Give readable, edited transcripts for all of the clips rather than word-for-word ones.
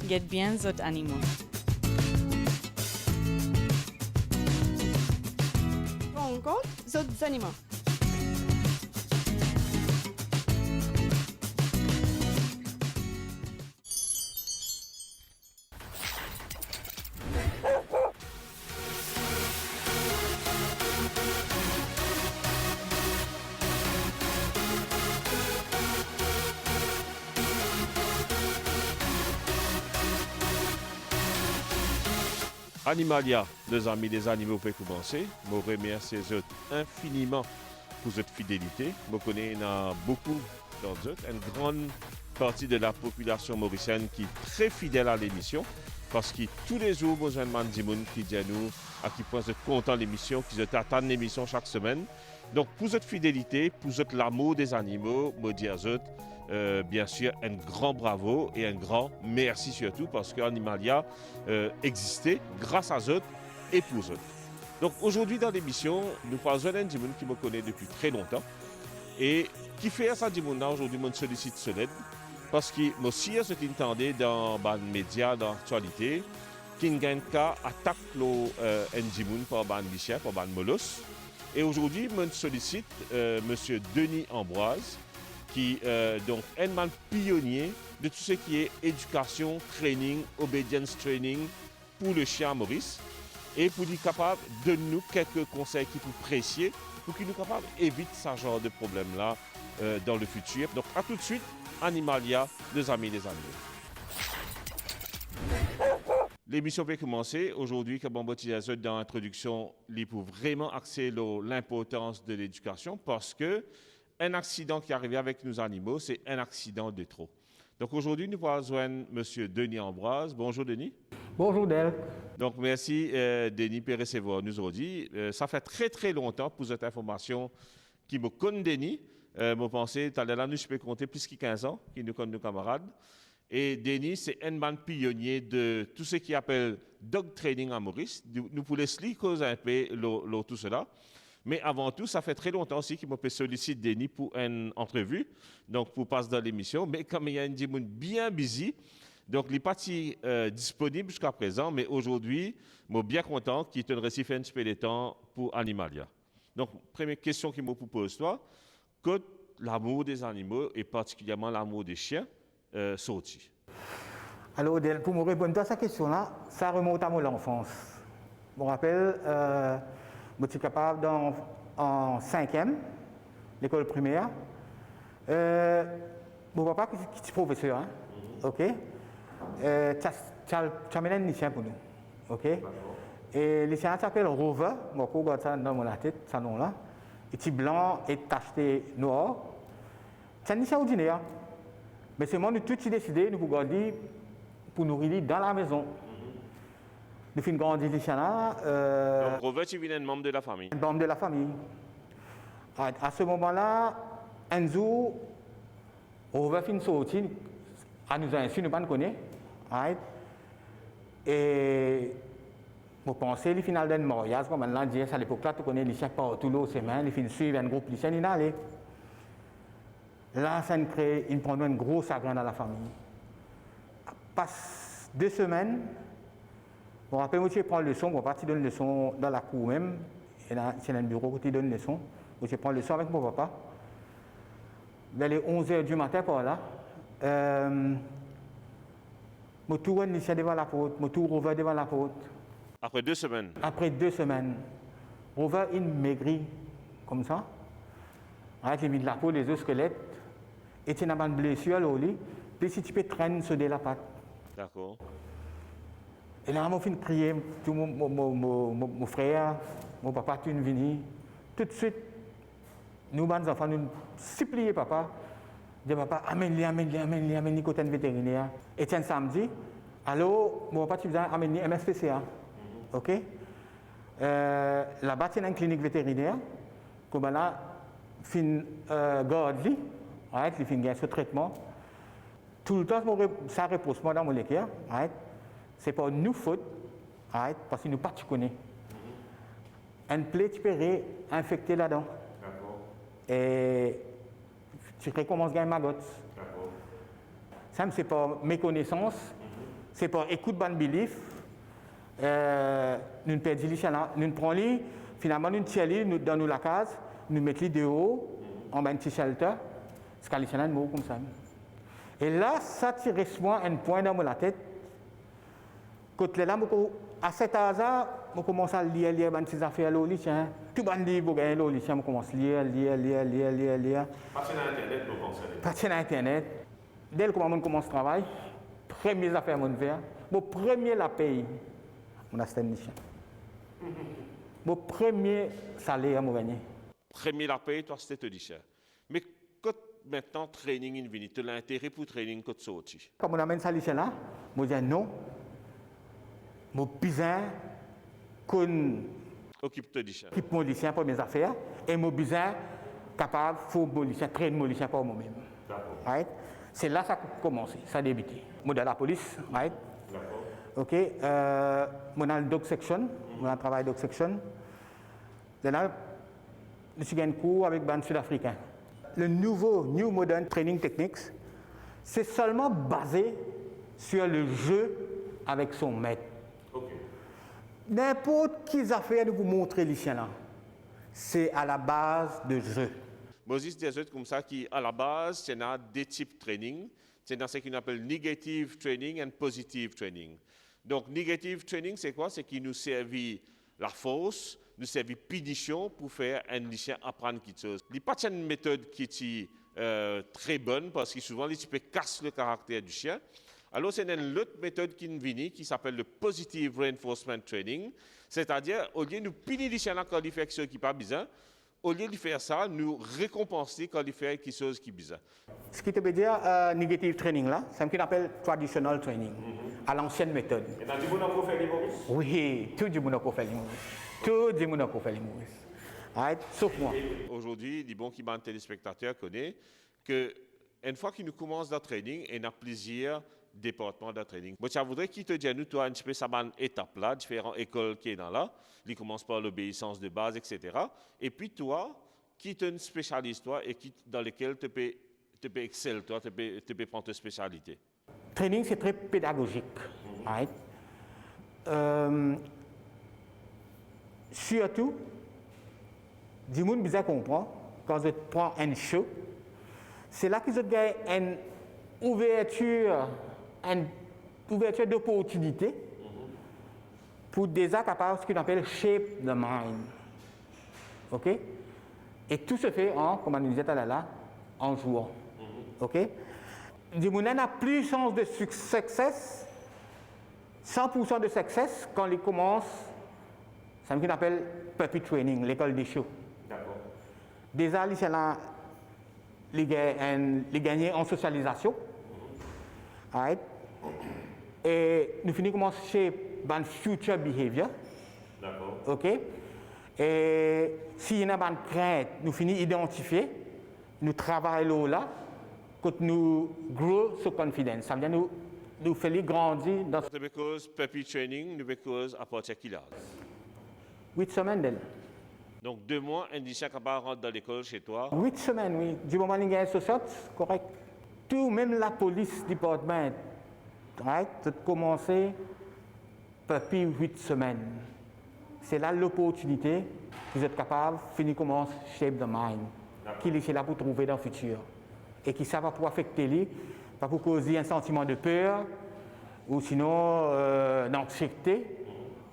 guette bien les animaux. Rencontre les animaux. Animalia, les amis des animaux, pour commencer. Je remercie infiniment pour votre fidélité. Je connais beaucoup d'entre eux, une grande partie de la population mauricienne qui est très fidèle à l'émission. Parce que tous les jours, vous avez des gens qui disent à nous à quel point vous êtes content de l'émission, qu'ils attendent l'émission chaque semaine. Donc, pour votre fidélité, pour votre l'amour des animaux, je dis à eux, bien sûr, un grand bravo et un grand merci surtout parce qu'Animalia existait grâce à eux et pour eux. Donc, aujourd'hui, dans l'émission, nous parlons d'un gens qui me connaît depuis très longtemps et qui fait ça, aujourd'hui, je sollicite Solède. Parce que moi aussi, je suis entendu dans les médias, dans l'actualité, qu'il y a un cas attaque un djimoun par les lichiens, par les molosses. Et aujourd'hui, je sollicite M. Denis Ambroise, qui est donc un pionnier de tout ce qui est éducation, training, obedience training pour le chien à Maurice. Et pour être capable de nous quelques conseils qui sont précieux pour qu'il nous capable d'éviter ce genre de problème-là dans le futur. Donc, à tout de suite. Animalia, les amis des animaux. L'émission peut commencer. Aujourd'hui, comme on va dire dans l'introduction, il faut vraiment axer l'importance de l'éducation parce que un accident qui est arrivé avec nos animaux, c'est un accident de trop. Donc aujourd'hui, nous allons rejoindre M. Denis Ambroise. Bonjour Denis. Bonjour Del. Donc merci Denis pour recevoir nous aujourd'hui. Ça fait très longtemps pour cette information qui me connaît Denis. Je pensais, là, nous, je peux compter plus de 15 ans, qui nous connaissent nos camarades. Et Denis, c'est un man pionnier de tout ce qui appelle dog training à Maurice. Nous pouvons expliquer un peu tout cela. Mais avant tout, ça fait très longtemps aussi qu'il m'a sollicité Denis pour une entrevue, donc pour passer dans l'émission. Mais comme il y a une dimanche bien busy, donc il n'est pas disponible jusqu'à présent. Mais aujourd'hui, je suis bien content qu'il te récifie un petit peu de temps pour Animalia. Donc, première question qu'il me pose, toi. Que l'amour des animaux et particulièrement l'amour des chiens sorti? Alors, Odel, pour me répondre à cette question-là, ça remonte à mon enfance. Je me rappelle, je suis capable en 5e, l'école primaire. Mon papa qui est professeur, hein? OK? Tu as amené un lycéen pour nous. OK? Et le lycéen s'appelle Rover. Je regarde ça dans mon tête, ce nom-là. Et petit blanc et tacheté noir. C'est un lycéen ordinaire. Mais c'est moi, nous tous décidé, nous pouvons garder pour nourrir dans la maison. Nous finissons grandir lycéen là. Donc, Robert, tu viens un membre de la famille. Un membre de la famille. À ce moment-là, un jour, Robert finit sortir, à nous insulter, nous ne connaissons pas. Et je pensais le final d'un mariage, comme on l'a dit, à l'époque-là, tu connais les lycéens partout, l'eau, ses mains, les filles suivent un groupe lycéen, ils allaient. Là, ça crée, il prend un gros chagrin dans la famille. Passe 2 semaines, je me rappelle, je prends une leçon, je parti donner une leçon dans la cour même, et là, c'est un bureau où tu donnes une leçon, je prends une leçon avec mon papa. Vers les 11h du matin, par là, je tourne le lycéen devant la porte, je tourne Rover devant la porte. Après 2 semaines? Après 2 semaines. Rover, il maigrit comme ça. Il a mis de la peau, les os squelettes. Et tu as une blessure au lit. Puis si tu peux traîner sur la patte. D'accord. Et là, je suis crier, tout mon frère, mon papa, tu es venu. Tout de suite, nous, les enfants, nous supplions papa. Dis papa, amène-le côté vétérinaire. Et tiens, samedi, alors, mon papa, tu viens amener MSPCA. OK? Là-bas, il y a une clinique vétérinaire. Comme là, il garde, il fait ce traitement. Tout le temps, ça repose dans mon équerre. Ce n'est pas nous faute, parce que nous pas tu connais. Un plaie, tu peux réinfecter là-dedans. Et tu recommences à gagner ma gotte. Ça, ce n'est pas méconnaissance. c'est par écoute ban belief, nous perdons les là, nous prenons les, finalement nous tirons nous dans la case, nous mettons les dehors, en bas un petit shelter, c'est quand les là nous comme ça. Et là, ça tire moi un point dans la tête. Quand là, à cet hasard, je commence à lire ces affaires là, tout le monde dit que je commence à lire. Pas sur Internet, nous pensons. Pas sur Internet. Dès que je commence le travail, première affaire que je fais, mon premier la paye, mon assistant. Mon premier salaire, je gagne. Premier la paye, toi, c'était te mais quand maintenant, training est venu, tu as l'intérêt pour training que tu sortis. Quand on amène ça là, je dis non. Je suis besoin qu'on occupe mon lycéen pour mes affaires et je suis besoin capable de mon lycéen, traîner mon lycéen pour moi-même. Right? C'est là que ça a commencé, ça a débuté. Je suis dans la police, right? OK. Je suis dans le dog section, je suis dans le travail dog section. Là, je suis un cours avec les Sud-Africains. Le nouveau New Modern Training Techniques, c'est seulement basé sur le jeu avec son maître. N'importe quelle affaire de vous montrer les chiens là, c'est à la base de jeu. Moses des autres comme ça qui, à la base, c'est dans deux types de training. C'est dans ce qu'on appelle negative training et positive training. Donc, negative training, c'est quoi? C'est qui nous servit la force, nous servit punition pour faire un lycéen apprendre quelque chose. Il n'y a pas une méthode qui est très bonne parce que souvent, les types cassent le caractère du chien. Alors, c'est une autre méthode qui vient qui s'appelle le Positive Reinforcement Training. C'est-à-dire, au lieu de nous punir les chiens quand ils font quelque chose qui n'est pas bizarre, au lieu de faire ça, nous récompenser quand ils font quelque chose qui est bizarre. Ce qui te veut dire negative training là, c'est ce qu'on appelle traditional training, à l'ancienne méthode. Et dans le monde, on peut faire les Maurice? Oui, tout le monde peut faire les Maurice. Tout le monde peut faire les Maurice. Right? Sauf moi. Aujourd'hui, les bons qui sont téléspectateurs connaissent que une fois qu'ils nous commencent le training, on a plusieurs départements de training. Moi, je voudrais qu'il te dise, nous, toi, un petit peu ça étape là, différentes écoles qui sont là. Ils commencent par l'obéissance de base, etc. Et puis toi, qui est un spécialiste, toi, et qui, dans lequel tu peux exceller, toi, tu peux prendre ta spécialité. Training, c'est très pédagogique. Right? Surtout, du monde bizarre comprend, quand je prends un show, c'est là qu'ils ont une ouverture d'opportunité pour déjà capable ce qu'on appelle shape the mind. OK? Et tout se fait en, comme on disait tout à l'heure, en jouant. OK? Du monde n'a plus chance de succès, 100% de succès quand il commence, c'est ce qu'on appelle puppy training, l'école des shows. D'accord. Déjà, il gagné en socialisation. Right? Et nous finissons comment shape ban future behavior. D'accord. OK? Et s'il y a une crainte, nous finissons identifier, nous travaillons là, quand nous grow sur confidence. Ça veut dire nous faisons grandir dans. C'est parce que puppy training, nous parce à partir de quel âge? 8 semaines d'elle. Donc 2 mois, un lycéen capable de rentrer dans l'école chez toi. 8 semaines, oui. Du moment où il y a un social, correct. Tout, même la police département, right? Tu as commencé depuis 8 semaines. C'est là l'opportunité que vous êtes capable de finir comment shape the mind, qui est là pour trouver dans le futur. Et qui ça va pouvoir affecter lui, pas pour causer un sentiment de peur, ou sinon d'anxiété.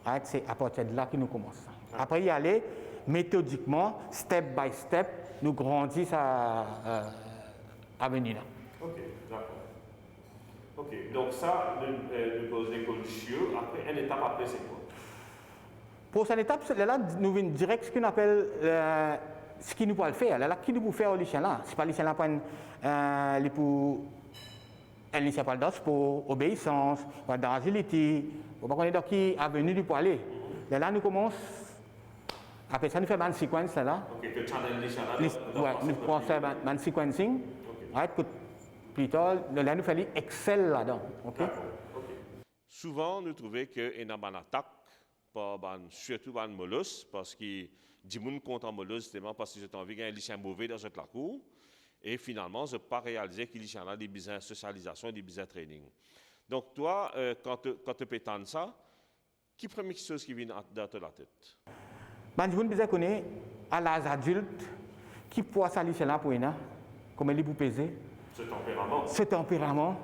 Right? C'est à partir de là que nous commençons. Après y aller, méthodiquement, step by step, nous grandissons à venir là. Ok, d'accord. Ok, donc ça, nous pose l'école chieux. Après, une étape après, c'est quoi? Pour cette étape, là, nous venons direct ce qu'on appelle ce qui nous peut le faire. Là, qui nous peut faire au lycée là? C'est pas le lycée là pour un lycée pour obéissance, pour d'agilité, pour pas qu'on est dans qui avenue du pour aller. Là, nous commençons. Après ça, nous faisons une séquence là. Ok, que channel lycée là. Oui, nous prenons un sequencing. Right, plus tard, là, nous faisons Excel là-dedans. Okay? Souvent, nous trouvons qu'il y a une attaque, surtout par mollusque, parce que du monde contre mollusque, justement parce que j'ai envie qu'il y ait un lycéen mauvais dans cette cour. Et finalement, je n'ai pas réalisé qu'il y a des besoins de socialisation, des besoins de training. Donc, toi, quand tu peux entendre ça, qui est la première chose qui vient dans ta tête? Ben, je vous connais à l'âge adulte, qui peut ça lycée là pour une, comme elle est pour peser. Ce tempérament. Ce tempérament.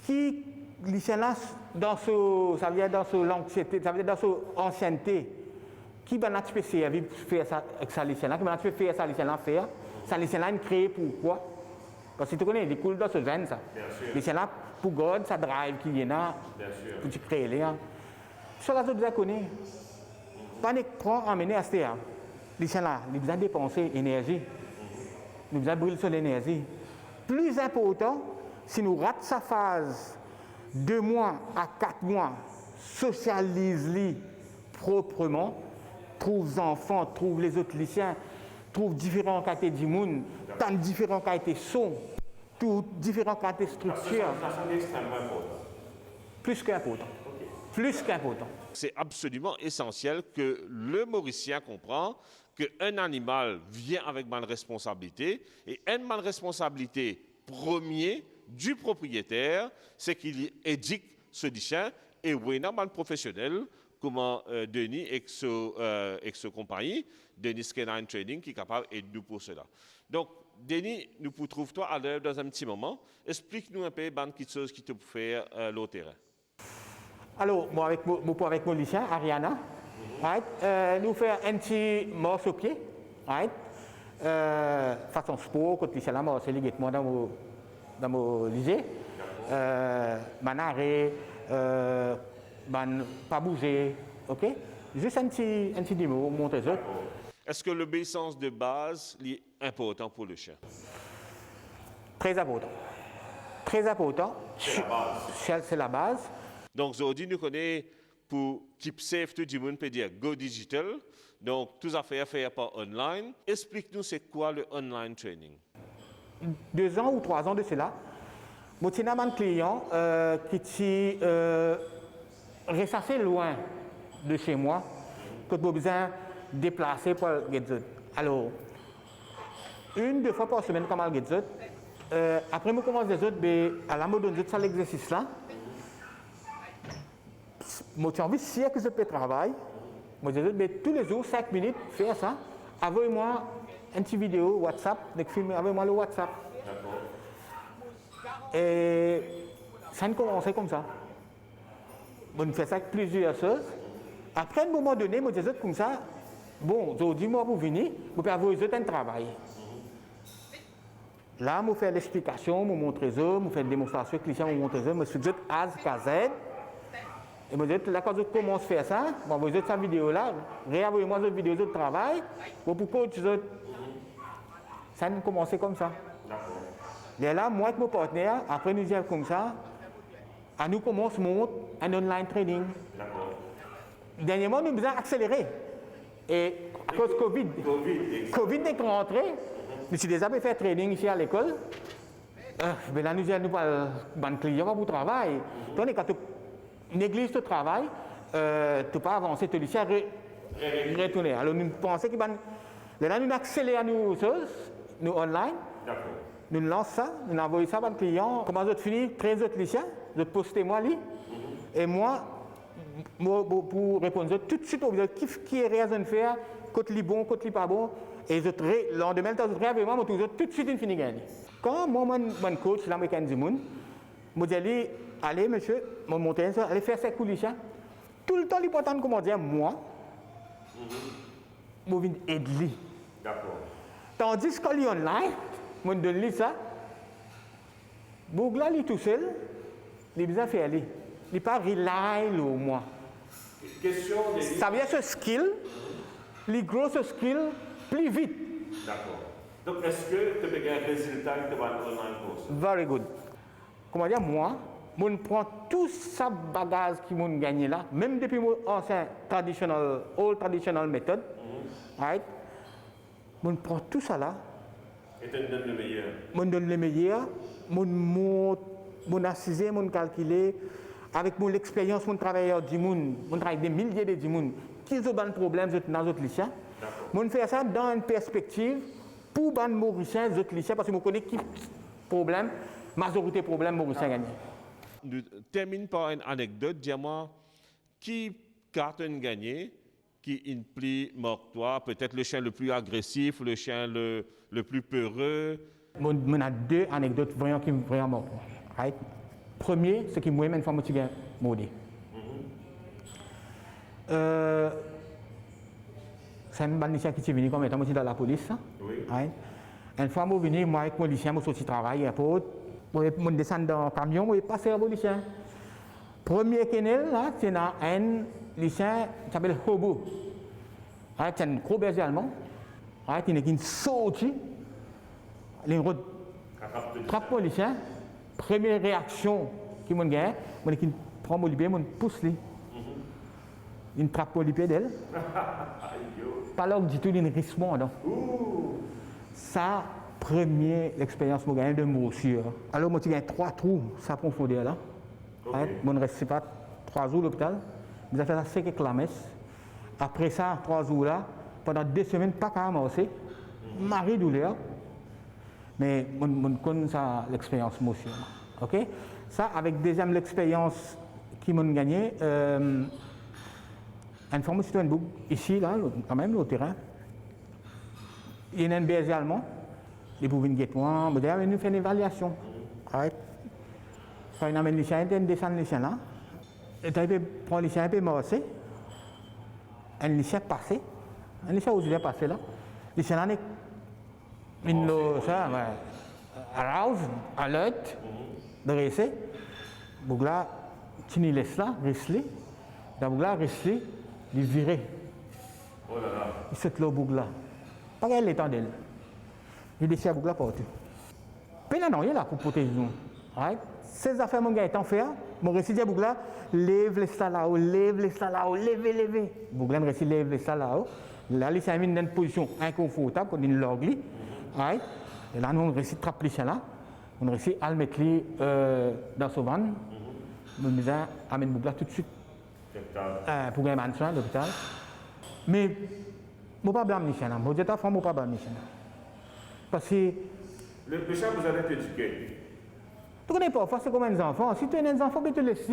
Qui lycée là, dans ce, ça veut dire dans ce l'anxiété, ça veut dire dans ce ancienneté, qui ben a peut servir pour faire ça avec ça lycée là, qui ben a peut faire ça lycée là faire, ça lycée là créé pourquoi? Parce que tu connais, il coule dans ce gène ça. Lycée là pour God, ça drive qui est là, pour tu créer les. Sur la zone de connaît. Pas d'écran amené à ce terme. Lycée là, il besoin dépenser énergie. Nous besoin brûler sur l'énergie. Plus important, si nous ratons sa phase 2 mois à 4 mois, socialise-les proprement, trouve les enfants, trouve les autres lycéens, trouve différents qualités du monde, tant différents qualités son, différents qualités structures. Ça, c'est extrêmement important. Plus qu'important. Plus qu'important. C'est absolument essentiel que le Mauricien comprend qu'un animal vient avec une responsabilité et une responsabilité première du propriétaire, c'est qu'il éduque ce chien et oui, un professionnel comme Denis et sa compagnie, Denis Canine Trading, qui est capable d'aider nous pour cela. Donc, Denis, nous pouvons trouver toi à l'heure dans un petit moment. Explique-nous un peu quelque chose qui te peut faire le terrain. Alors, moi avec mon lycéen, Ariana, right? Nous faisons un petit morceau au pied, right? Façon sport, quand lycée là, moi, c'est ligamement dans mon lycée. Manaré, pas bouger, ok? Juste un petit démo, montrer ça. Est-ce que l'obéissance de base est importante pour le chien? Très important. Très important. C'est la base. Donc, aujourd'hui, nous connaissons pour Keep Safe, tout le monde peut dire Go Digital. Donc, toutes les affaires faites par online. Explique-nous, c'est quoi le online training? 2 ans ou 3 ans de cela, moi, j'ai un client qui est assez loin de chez moi, que j'ai besoin de déplacer pour le gadget. Alors, 1-2 fois par semaine, comme le gadget. Après, je commence les autres, à la mode de l'exercice là. Moi, j'ai envie de dire que je peux travailler. Moi, je dis tous les jours, 5 minutes, faire ça. Envoyez-moi une petite vidéo WhatsApp, envoyez-moi le WhatsApp. Et ça a commencé comme ça. On fait ça avec plusieurs choses. Après, à un moment donné, moi, je dis comme ça, bon, aujourd'hui, moi, pour venir, vous pouvez avoir un travail. Là, je fais l'explication, je montre ça, je fais une démonstration avec les gens, je montre ça, je fais A jusqu'à Z. Et moi, là, quand je commence à faire ça, je vous cette vidéo là, réenvoyez-moi cette vidéo de travail, pour coach. Ça a commencé comme ça. Et là, moi et mon partenaire, après nous dire comme ça, à nous commence un online training. Dernièrement, nous avons besoin d'accélérer. Et à cause de Covid est rentré, nous avons déjà fait training ici à l'école. Mais là, nous avons un client pour travail. Donc, quand tu négliges le travail, tu ne peux pas avancer, tu dois retourner. Alors, nous pensons que là, nous accélérons nos choses, nous online. Nous lançons ça, nous envoyons ça à un client. Comment je finis 13 autres lycéens, je poste moi lui. Et moi, pour répondre tout de suite, qui est raison de faire, côté li bon, côté li pas bon. Et le lendemain, je réveille tout de suite, une finie gagner. Quand moi, mon coach, l'américain du monde, je dis, allez monsieur, mon montagne, allez faire 5 coups lycéens. Tout le temps, l'important, comment dire, moi, je viens aider. Tandis que lui online, je donne ça. Bougla, lui tout seul, il a besoin de faire lui. Il n'est pas rely sur moi. Ça veut dire ce skill, les gros skill plus vite. D'accord. Donc, est-ce que tu as un résultat que tu vas dans online course? Very good. Comment dire, moi, je prends tout ça bagage qui m'a gagné là, même depuis mon ancien old traditional méthode, right? Je prends tout ça là. Et tu donnes le meilleur. Je donne le meilleur. Mon assisé, mon calculé, avec mon expérience, mon travailleur du monde, mon travail des milliers de monde, qui ont des problèmes dans les autres lycéens. Je fais ça dans une perspective pour les Mauriciens, les autres lycéens, parce que je connais qui problème, majorité problème Mauriciens gagnent. Nous termine par une anecdote. Dis-moi, qui carte une gagnée, qui implique toi, peut-être le chien le plus agressif, le chien le plus peureux. On a deux anecdotes vraiment qui me vraiment marquent. Right? Premier, ce qui m'a une fois que je maudit. C'est un bandit qui est venu comme étant dans la police. Oui. Right? Une fois que je suis venu, moi avec mon lycéen, je suis sorti travailler. Je descends dans le camion, je passe à mon lycéen. Premier kennel, là, c'est un lycéen qui s'appelle Hobo. C'est un gros berger allemand. Il est sorti. Il frappe mon lycéen. Première réaction qui m'a gagné, je prends mon lycéen, je pousse lui. Il trappe mon lycéen d'elle. Pas là du tout, il risque. Ça, première expérience que j'ai de morsure. Alors, moi, j'ai 3 trous, ça profondeur là. Je ne reste pas 3 jours à l'hôpital. J'ai fait ça 5 avec la messe. Après ça, 3 jours là, pendant 2 semaines, pas qu'à marcher. Marie douleur. Mais je connais ça, l'expérience motion. OK? Ça, avec deuxième l'expérience qui m'a gagné, une fois, je suis ici, là, quand même, au terrain. Il y a un berger allemand. Il pouvait venir guetter-moi. Il nous fait une évaluation. Right? Quand il amène les chiens, il descend les chiens là. Il prend les chiens un peu marcher. Un chien passé. Un chien où il est passé là. Les chiens là, arouse, alerte, dressé. Bougla, tu ne laisses là, reste-le. Dans Bougla, reste-le, il vire. Oh là là. Il saute là au Bougla. Pas qu'elle est d'elle. Il déchire à Bougla partout. Puis non, il est là pour protéger nous. Right? Ces affaires, mon gars, est en fait, mon récit dit à Bougla, lève les ça là-haut, lève les ça là-haut, lève. Bougla me récit lève les ça là-haut. Là, il s'est mis dans une position inconfortable, comme une logli. Right? Et là, nous, on réussit de trapper les chiens là. On réussit à le mettre dans son van. On me dit, amène Bougla tout de suite. Pour gagner un soin à l'hôpital. Mais, je ne vais pas blâmer les chiens là. Je dis à ta femme, je ne vais pas blâmer les chiens là. Parce que. Le chien, vous allez t'éduquer. Tu ne connais pas, c'est comme un enfant. Si tu as un enfant, tu te laisses.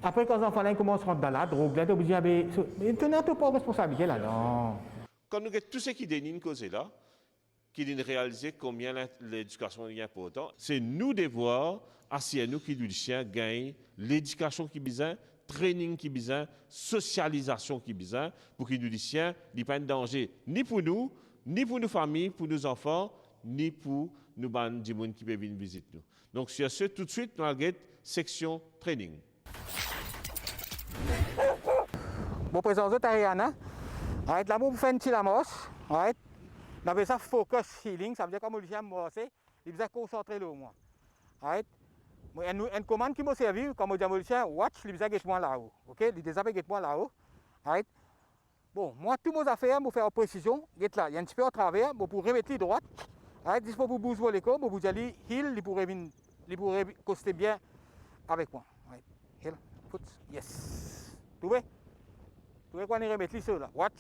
Après, quand les enfants là, commencent à rentrer dans la drogue, là, tu es obligé de. Mais tu n'as pas de responsabilité là, non. Quand nous avons tout ce qui dénient cause là, qui nous réaliser combien l'éducation est importante, c'est nous devoir, assis à nous qui du chien, gagne l'éducation qui besoin, training qui besoin, socialisation qui besoin, pour qu'il nous dise chien, il n'y a pas de danger, ni pour nous, ni pour nos familles, pour nos enfants, ni pour nous bandes du monde qui peut venir visiter nous. Donc, sur ce, tout de suite, nous avons section training. Bon, présent, Ariana. Là, vous faites une petite amorce. On appelle ça focus healing. Ça veut dire que comme le chien morce, il vous a concentré le moins. Une commande qui m'a servi, comme je dis le chien, watch, il vous a guettement là-haut. OK? Il déjà fait guettement là-haut. Bon, moi, toutes mes affaires, je fais en précision. Guette là, il y a un petit peu à travers, pour remettre les droites. Dispo pour bouger les corps, vous allez heal, il pourrait coster bien avec moi. Heal, foot, yes. Tu vois? Tu vois qu'on remettre les là. Watch.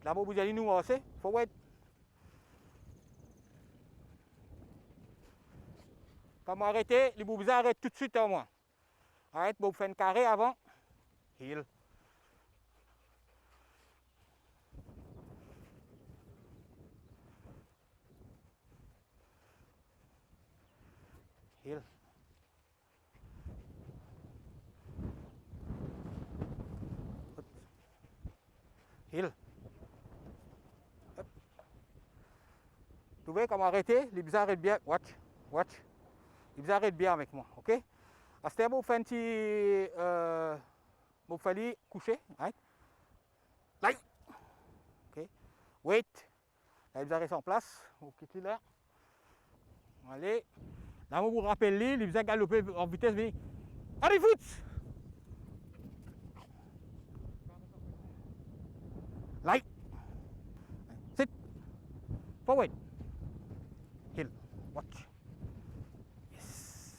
Là, vous allez nous lancer. Forward. Quand vous arrêtez, vous arrêtez tout de suite à moi. Vous faites un carré avant. Heal. Heal. Heal. Tu vois comment arrêter, les bizarres arrêtent bien. Watch. Les bizarres arrêtent bien avec moi. OK? À ce moment, vous faites un petit. Vous fallait coucher. Right? Là. OK? Wait. Là, les bizarres restent en place. Vous quittez là. Allez. Là, vous vous rappelez, les bizarres galopent en vitesse. Allez, foot! Light. Sit. Forward. Hill. Watch. Yes.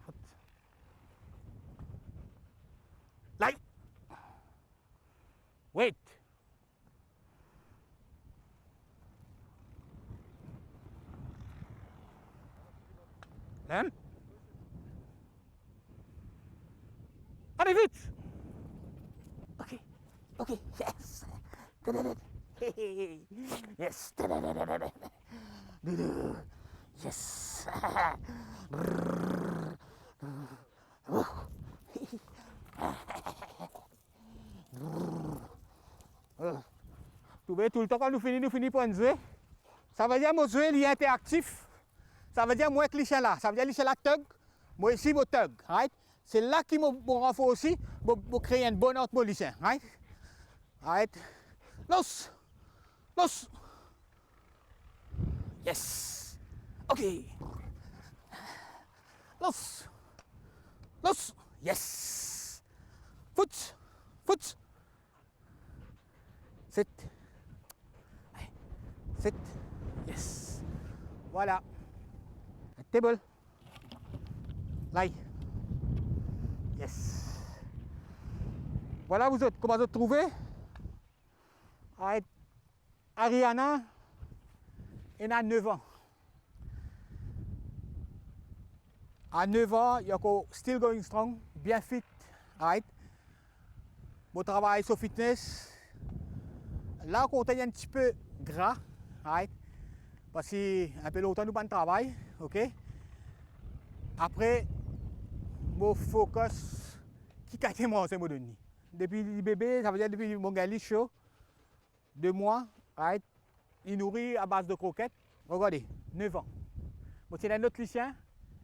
Foot. Light. Wait. Hein? Allez, vite! Ok, ok, yes! Yes! Yes! Tout le temps quand nous finissons pour un jeu. Ça veut dire que mon jeu est interactif. Ça veut dire moi avec les chiens là. Ça veut dire les chiens là tug. Moi ici, je tug. Right? C'est là qu'il me renforce aussi pour créer une bonne autre les chiens. Right? Right? Los! Los! Yes! Ok! Los! Los! Yes! Foot! Foot! Sit! Sit! Yes! Voilà! Table! Lie! Yes! Voilà, vous autres, comment vous trouvez? Ariana, elle a 9 ans. À 9 ans, il y a still going strong, bien fit. Right? Bon travail sur fitness. Là, on est un petit peu gras. Right? Parce qu'un peu longtemps, nous pas de travail. Okay? Après, mon focus, qui a été moi, c'est mon donné. Depuis le bébé, ça veut dire depuis mon gars chaud. 2 mois, right? Il nourrit à base de croquettes. Regardez, 9 ans. Bon, c'est un autre lycéen,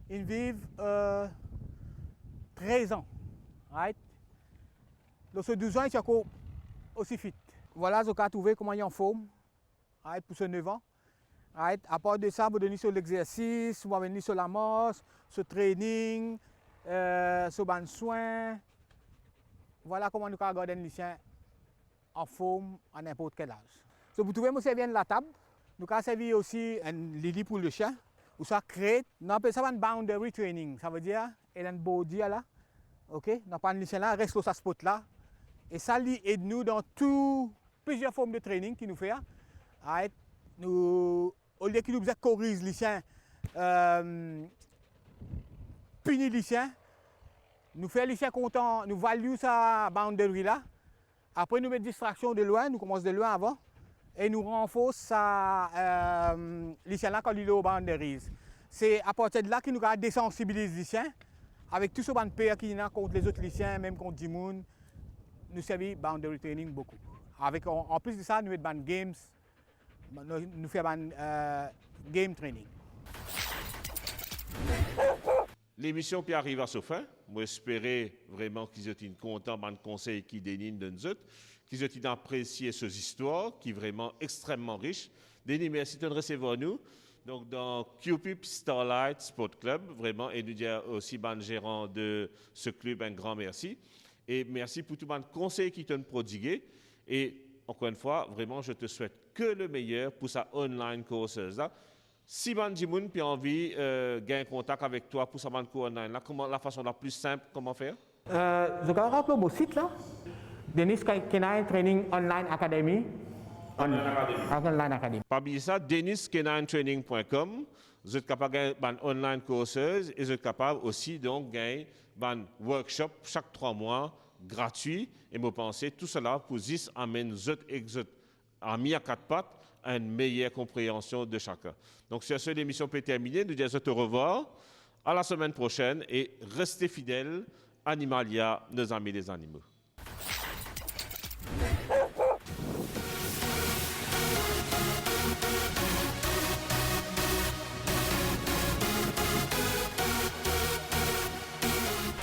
ils vivent 13 ans. Right? Donc, ce 12 ans, il est encore aussi fit. Voilà, je vais trouver comment il est en forme right, pour ce 9 ans. Right? À part de ça, je vais donner sur l'exercice, je vais venir sur la marche, sur le training, sur le soin. Voilà comment nous pouvons garder un lycéen en forme à n'importe quel âge. So, vous pouvez me servir de la table. Nous avons servi aussi un lit pour le chien. Ou ça crée, nous appelons ça un boundary training. Ça veut dire, il y a un body là. Ok, nous avons un lycéen là, reste sur ce spot là. Et ça aide nous dans plusieurs formes de training qu'il nous fait. Right? Nous, au lieu qu'il nous corrige les lycéens, punir les lycéens, nous faisons les lycéens contents, nous value sa boundary là. Après, nous mettons distraction de loin, nous commençons de loin avant. Et nous renforçons les lycéens là quand il est aux boundaries. C'est à partir de là qu'il nous a désensibilisé les lycéens. Avec tout ce ban de père qu'il y a contre les autres lycéens, même contre Dimoun, nous servons boundary training beaucoup. Avec, en plus de ça, nous mettons des games, nous faisons game training. L'émission qui arrive à sa fin, moi j'espère vraiment qu'ils étaient contents de conseils qui dénignent de nous autres, qu'ils étaient apprécié ces histoires qui sont vraiment extrêmement riches. Denis, merci de nous recevoir nous. Donc dans Cupid Starlight Sport Club, vraiment, et nous dire aussi ban gérant de ce club un grand merci. Et merci pour tout le conseil qui t'ont prodigué. Et encore une fois, vraiment, je te souhaite que le meilleur pour sa online courseuse là. Si Bandimoun a envie de gagner contact avec toi pour sa cours online, là, comment la façon la plus simple, comment faire? Je vais rappeler mon site là, Denis Kenai Training Online Academy. Online Academy. Parmi ça, deniskenaitraining.com, vous êtes capable de gagner une online courseuse et vous êtes capable aussi donc gagner un workshop chaque 3 mois gratuit. Et je pense tout cela pour 10 amène à mis à 4 pattes une meilleure compréhension de chacun. Donc, sur ce, l'émission peut terminer. Nous disons au revoir à la semaine prochaine et restez fidèles. Animalia, nos amis des animaux.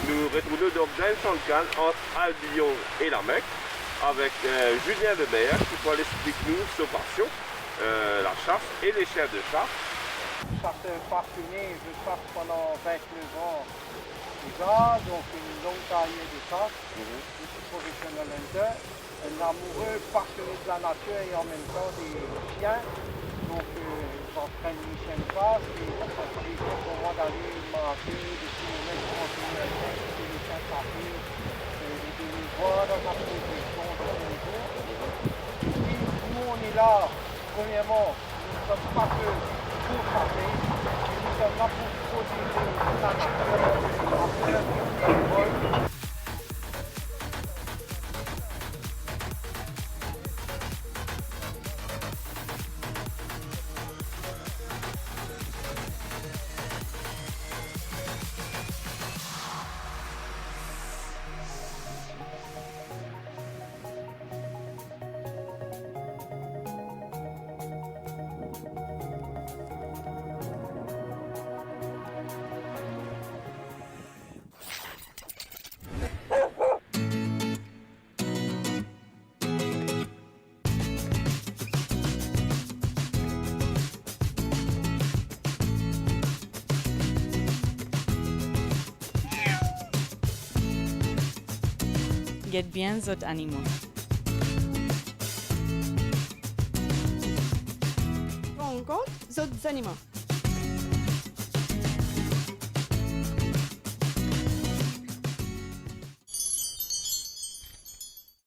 Nous retrouvons donc James Sankan entre Albion et la Mecque avec Julien Lebert qui va expliquer nous sa passion, la chasse et les chiens de chasse. Chasseur passionné, je chasse pendant 29 ans déjà, donc une longue carrière de chasse. Je suis professionnel hunter, un amoureux passionné de la nature et en même temps des chiens. Donc j'entraîne les chiens de chasse et ça fait plaisir pour moi d'aller marcher des kilomètres pour continuer à écouter les chiens chasser et de les voir dans ma progression de tous les jours. Et puis nous on est là, premièrement, nous ne sommes pas que pour chasser, seulement pour protéger la nature après le vol. Guette bien les animaux. Rencontre d'autres animaux.